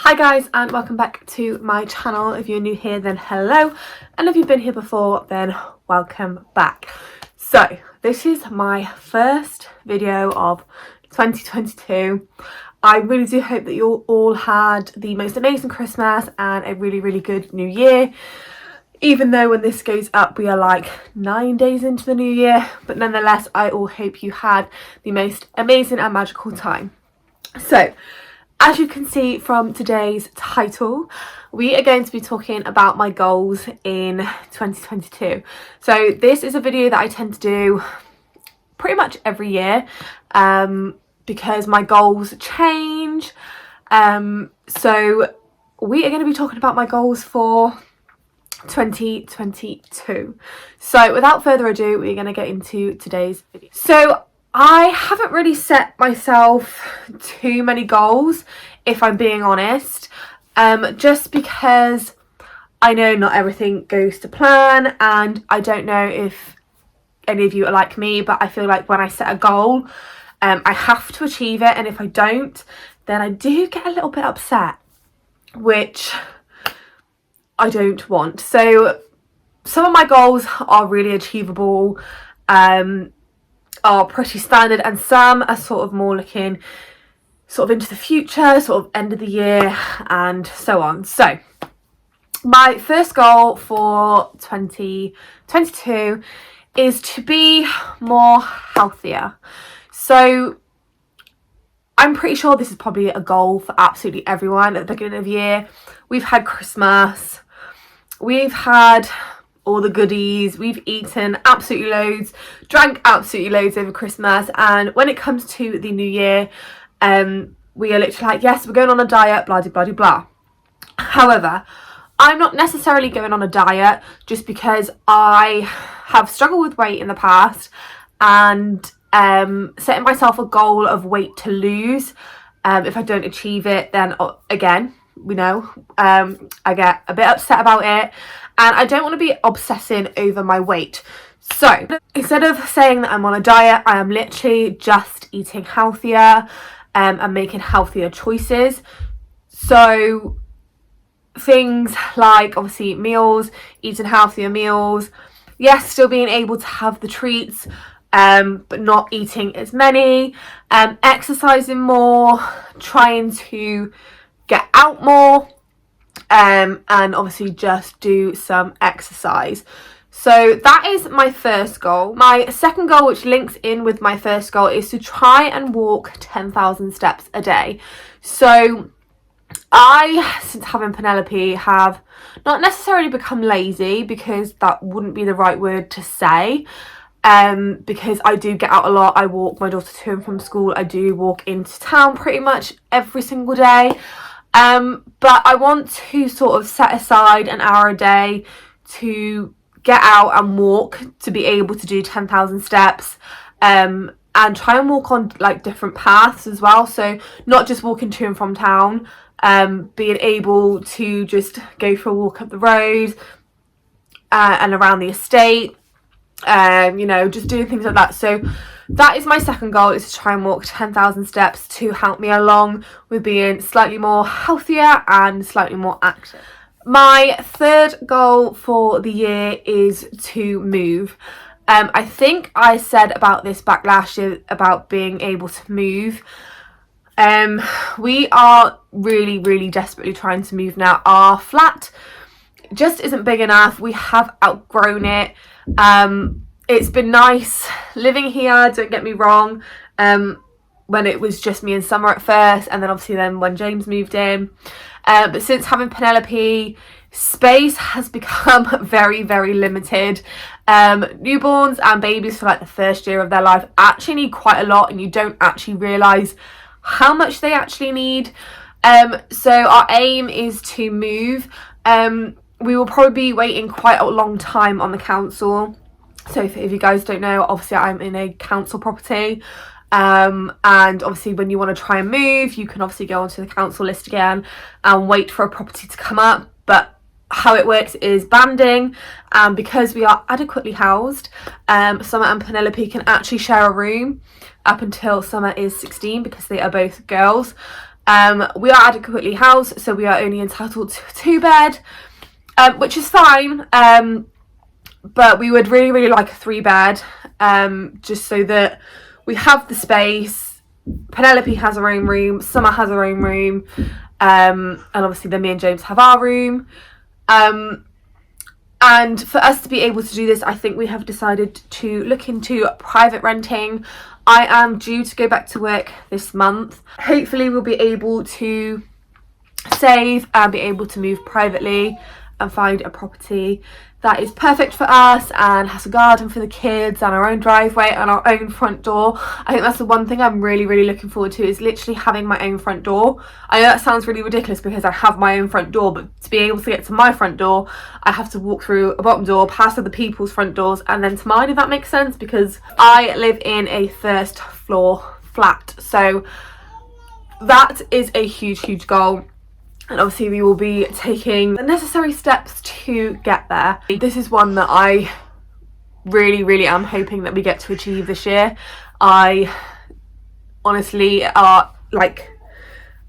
Hi guys, and welcome back to my channel. If you're new here, then hello, and if you've been here before, then welcome back. So this is my first video of 2022. I really do hope that you all had the most amazing Christmas and a really good new year, even though when this goes up we are like 9 days into the new year. But nonetheless, I all hope you had the most amazing and magical time. So as you can see from today's title, we are going to be talking about my goals in 2022. So this is a video that I tend to do pretty much every year because my goals change. So we are going to be talking about my goals for 2022. So without further ado, we're going to get into today's video. So I haven't really set myself too many goals, if I'm being honest, just because I know not everything goes to plan, and I don't know if any of you are like me, but I feel like when I set a goal, I have to achieve it, and if I don't, then I do get a little bit upset, which I don't want. So some of my goals are really achievable, are pretty standard, and some are sort of more looking sort of into the future, sort of end of the year and so on. So my first goal for 2022 is to be more healthier. So I'm pretty sure this is probably a goal for absolutely everyone at the beginning of the year. We've had Christmas, we've had all the goodies, we've eaten absolutely loads, drank absolutely loads over Christmas, and when it comes to the new year, we are literally like, yes, we're going on a diet, blah blah blah. However, I'm not necessarily going on a diet just because I have struggled with weight in the past, and setting myself a goal of weight to lose, if I don't achieve it, then again, we know, I get a bit upset about it, and I don't want to be obsessing over my weight. So instead of saying that I'm on a diet, I am literally just eating healthier and making healthier choices. So things like obviously meals, eating healthier meals, yes, still being able to have the treats, but not eating as many, exercising more, trying to get out more, and obviously just do some exercise. So that is my first goal. My second goal, which links in with my first goal, is to try and walk 10,000 steps a day. So I, since having Penelope, have not necessarily become lazy, because that wouldn't be the right word to say, because I do get out a lot. I walk my daughter to and from school. I do walk into town pretty much every single day. But I want to sort of set aside an hour a day to get out and walk, to be able to do 10,000 steps, and try and walk on like different paths as well. So not just walking to and from town, being able to just go for a walk up the road and around the estate, you know, just doing things like that. So that is my second goal, is to try and walk 10,000 steps to help me along with being slightly more healthier and slightly more active. My third goal for the year is to move. I think I said about this back last year about being able to move. We are really desperately trying to move now. Our flat just isn't big enough. We have outgrown it. It's been nice living here, don't get me wrong, when it was just me and Summer at first, and then obviously then when James moved in. But since having Penelope, space has become very limited. Newborns and babies for like the first year of their life actually need quite a lot, and you don't actually realise how much they actually need. So our aim is to move. We will probably be waiting quite a long time on the council. So if you guys don't know, obviously I'm in a council property, and obviously when you want to try and move, you can obviously go onto the council list again and wait for a property to come up. But how it works is banding, and because we are adequately housed, Summer and Penelope can actually share a room up until Summer is 16, because they are both girls. We are adequately housed, so we are only entitled to a 2-bed, which is fine, but we would really like a 3-bed, just so that we have the space. Penelope has her own room, Summer has her own room, and obviously then me and James have our room. And for us to be able to do this, I think we have decided to look into private renting. I am due to go back to work this month. Hopefully we'll be able to save and be able to move privately and find a property that is perfect for us and has a garden for the kids and our own driveway and our own front door. I think that's the one thing I'm really looking forward to, is literally having my own front door. I know that sounds really ridiculous because I have my own front door, but to be able to get to my front door, I have to walk through a bottom door, past other people's front doors, and then to mine, if that makes sense, because I live in a first floor flat. So that is a huge goal. And obviously we will be taking the necessary steps to get there. This is one that I really am hoping that we get to achieve this year. I honestly I'm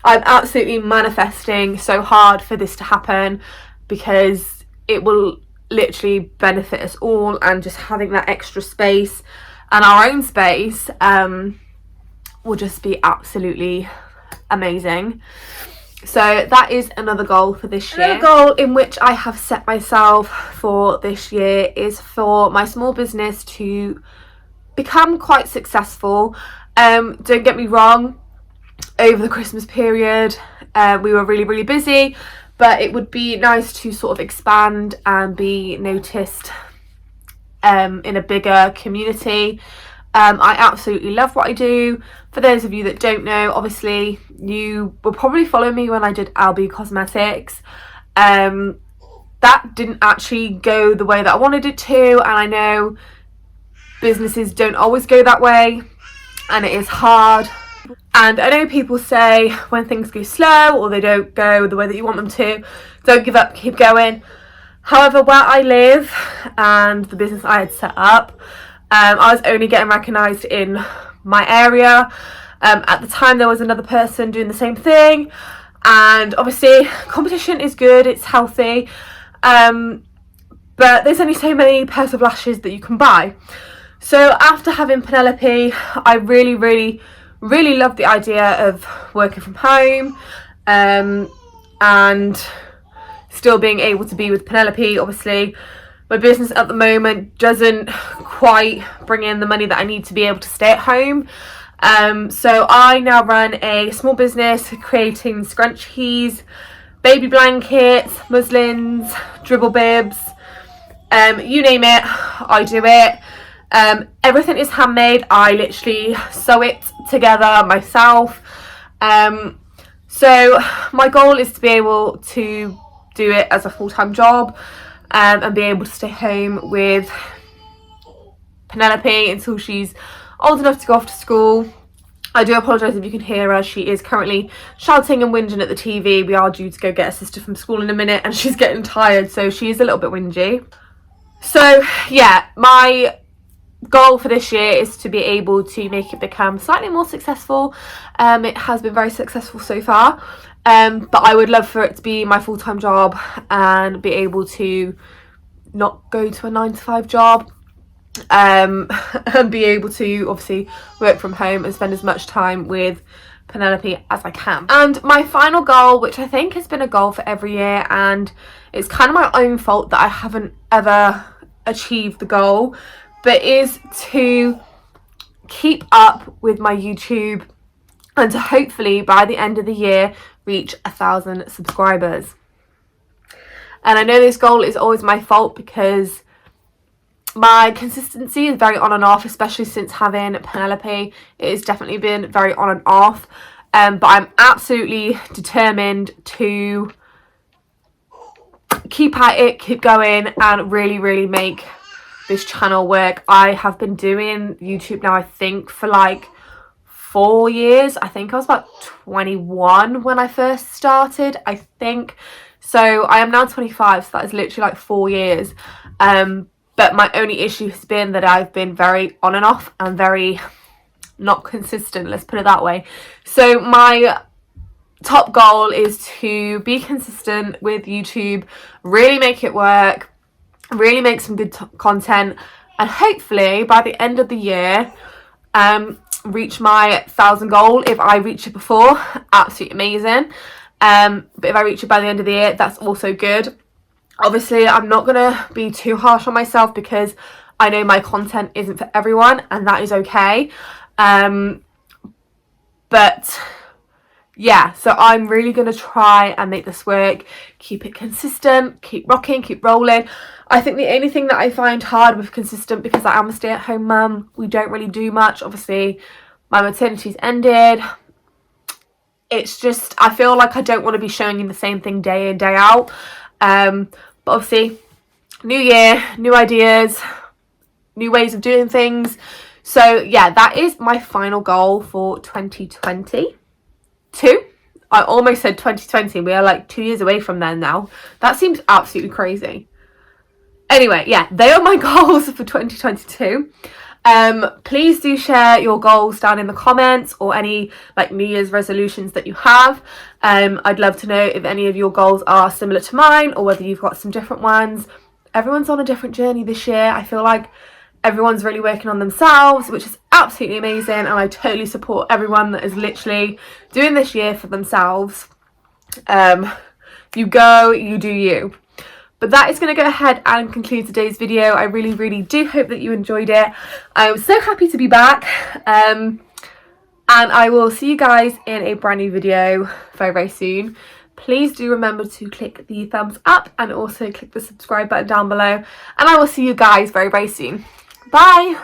absolutely manifesting so hard for this to happen, because it will literally benefit us all, and just having that extra space and our own space will just be absolutely amazing. So that is another goal for this year. Another goal in which I have set myself for this year is for my small business to become quite successful. Don't get me wrong, over the Christmas period we were really busy, but it would be nice to sort of expand and be noticed in a bigger community. I absolutely love what I do. For those of you that don't know, obviously you will probably follow me when I did Albi Cosmetics. That didn't actually go the way that I wanted it to, and I know businesses don't always go that way, and it is hard. And I know people say when things go slow or they don't go the way that you want them to, don't give up, keep going. However, where I live and the business I had set up, I was only getting recognised in my area. At the time there was another person doing the same thing, and obviously competition is good, it's healthy, but there's only so many pairs of lashes that you can buy. So after having Penelope, I really love the idea of working from home, and still being able to be with Penelope. Obviously my business at the moment doesn't quite bring in the money that I need to be able to stay at home. So I now run a small business creating scrunchies, baby blankets, muslins, dribble bibs, you name it, I do it. Everything is handmade. I literally sew it together myself. So my goal is to be able to do it as a full-time job, and be able to stay home with Penelope until she's old enough to go off to school. I do apologise if you can hear her. She is currently shouting and whinging at the TV. We are due to go get her sister from school in a minute, and she's getting tired, so she is a little bit whingy. So yeah, my goal for this year is to be able to make it become slightly more successful. It has been very successful so far, but I would love for it to be my full-time job and be able to not go to a 9-to-5 job, and be able to obviously work from home and spend as much time with Penelope as I can. And my final goal, which I think has been a goal for every year, and it's kind of my own fault that I haven't ever achieved the goal, but is to keep up with my YouTube and to hopefully by the end of the year reach 1,000 subscribers. And I know this goal is always my fault because my consistency is very on and off, especially since having Penelope. It has definitely been very on and off, but I'm absolutely determined to keep at it, keep going, and really make this channel work. I have been doing YouTube now, I think, for like 4 years. I think I was about 21 when I first started, I think. So I am now 25, so that is literally like 4 years. But my only issue has been that I've been very on and off and very not consistent, let's put it that way. So my top goal is to be consistent with YouTube, really make it work, really make some good content, and hopefully by the end of the year reach my 1,000 goal. If I reach it before, absolutely amazing, but if I reach it by the end of the year, that's also good. Obviously, I'm not gonna be too harsh on myself because I know my content isn't for everyone, and that is okay. But yeah, so I'm really going to try and make this work, keep it consistent, keep rocking, keep rolling. I think the only thing that I find hard with consistent, because I am a stay-at-home mum, we don't really do much. Obviously, my maternity's ended. It's just, I feel like I don't want to be showing you the same thing day in, day out. But obviously, new year, new ideas, new ways of doing things. So yeah, that is my final goal for 2022. I almost said 2020. We are like 2 years away from then now. That seems absolutely crazy. Anyway, yeah, they are my goals for 2022. Please do share your goals down in the comments, or any like New Year's resolutions that you have. I'd love to know if any of your goals are similar to mine, or whether you've got some different ones. Everyone's on a different journey this year. I feel like everyone's really working on themselves, which is absolutely amazing, and I totally support everyone that is literally doing this year for themselves. You go, you do you. But that is going to go ahead and conclude today's video. I really, really do hope that you enjoyed it. I'm so happy to be back. And I will see you guys in a brand new video very, very soon. Please do remember to click the thumbs up and also click the subscribe button down below. And I will see you guys very, very soon. Bye!